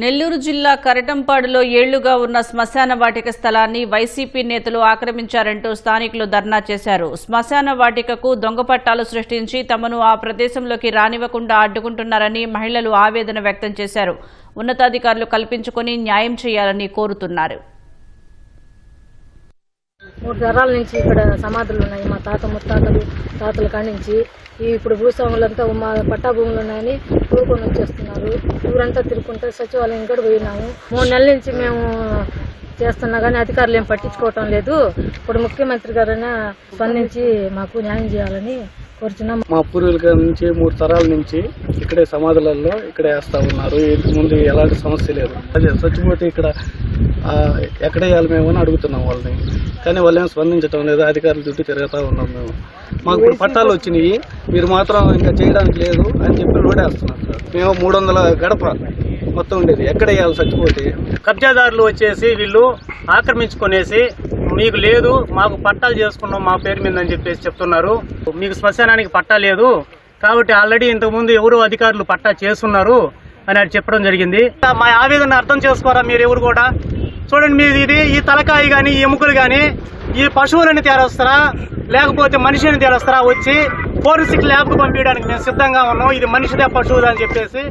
నెల్లూరు జిల్లా కరటంపాడులో ఏళ్లుగా ఉన్న శ్మశాన వాటిక స్థలాన్ని వైసీపీ నేతలు ఆక్రమించారంటూ స్థానికులు ధర్నా చేశారు. శ్మశాన వాటికకు దొంగ పట్టాలు సృష్టించి తమను ఆ ప్రదేశంలోకి రానివ్వకుండా అడ్డుకుంటున్నారని మహిళలు ఆవేదన వ్యక్తం చేశారు. ఉన్నతాధికారులు కల్పించుకొని న్యాయం చేయాలని కోరుతున్నారు. 3 తరాల నుంచి ఇక్కడ సమాధులు ఉన్నాయి. మా తాత ముత్తాతలు తాతల కాడి నుంచి ఇప్పుడు భూస్వాములంతా మా పట్టా భూములు ఉన్నాయని కూరుకొని వచ్చేస్తున్నారు. ఊరంతా తిరుగుకుంటే సచివాలయం కూడా పోయినాము. 3 నెలల నుంచి మేము చేస్తున్నా కానీ అధికారులు ఏం పట్టించుకోవటం లేదు. ఇప్పుడు ముఖ్యమంత్రి గారైనా స్పందించి మాకు న్యాయం చేయాలని కోరుచున్నాం. మా పూర్వీకుల నుంచి 3 తరాల నుంచి ఇక్కడే సమాధులలో ఇక్కడే వేస్తా ఉన్నారు. ఇంతకు ముందు ఎలాంటి సమస్య లేదు. అదే చచ్చిపోతే ఇక్కడ ఎక్కడ వేయాలి మేము అని అడుగుతున్నాం వాళ్ళని, కానీ వాళ్ళు ఏం స్పందించడం లేదు. అధికారుల చుట్టూ తిరుగుతూ ఉన్నాం. మాకు ఇప్పుడు పట్టాలు వచ్చినాయి, మీరు మాత్రం ఇంకా చేయడానికి లేదు అని చెప్పి రోడేస్తున్నాం సార్. మేము 300 గడప మొత్తం ఉండేది ఎక్కడ వేయాలి చచ్చిపోతే. కబ్జాదారులు వచ్చేసి వీళ్ళు ఆక్రమించుకునేసి మీకు లేదు మాకు పట్టాలు చేసుకున్నాం మా పేరు మీద అని చెప్పేసి చెప్తున్నారు. మీకు శ్మశానానికి పట్టా లేదు కాబట్టి ఆల్రెడీ ఇంతకుముందు ఎవరు అధికారులు పట్టా చేస్తున్నారు అని అది చెప్పడం జరిగింది. మా ఆవేదన అర్థం చేసుకోరా మీరు ఎవరు కూడా. చూడండి, మీరు ఇది ఈ తలకాయ కానీ ఈ ఎముకలు కానీ ఈ పశువులని తేరొస్తారా లేకపోతే మనిషిని తేరొస్తారా వచ్చి ఫోరెన్సిక్ ల్యాబ్కు పంపించడానికి మేము సిద్ధంగా ఉన్నాం. ఇది మనిషిదే పశువుదా అని చెప్పేసి